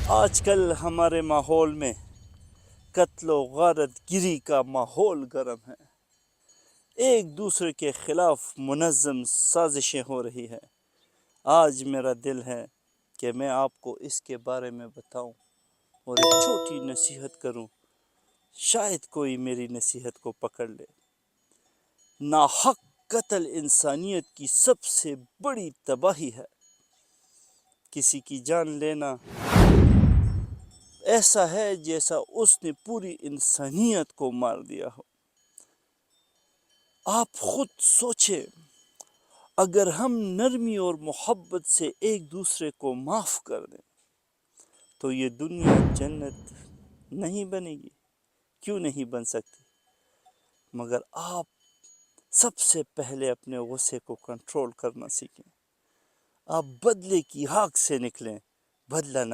آج کل ہمارے ماحول میں قتل و غارت گری کا ماحول گرم ہے. ایک دوسرے کے خلاف منظم سازشیں ہو رہی ہے. آج میرا دل ہے کہ میں آپ کو اس کے بارے میں بتاؤں اور ایک چھوٹی نصیحت کروں. شاید کوئی میری نصیحت کو پکڑ لے. ناحق قتل انسانیت کی سب سے بڑی تباہی ہے. کسی کی جان لینا ایسا ہے جیسا اس نے پوری انسانیت کو مار دیا ہو. آپ خود سوچیں، اگر ہم نرمی اور محبت سے ایک دوسرے کو معاف کر دیں تو یہ دنیا جنت نہیں بنے گی. کیوں نہیں بن سکتی؟ مگر آپ سب سے پہلے اپنے غصے کو کنٹرول کرنا سیکھیں. آپ بدلے کی حق سے نکلیں. بدلہ نہ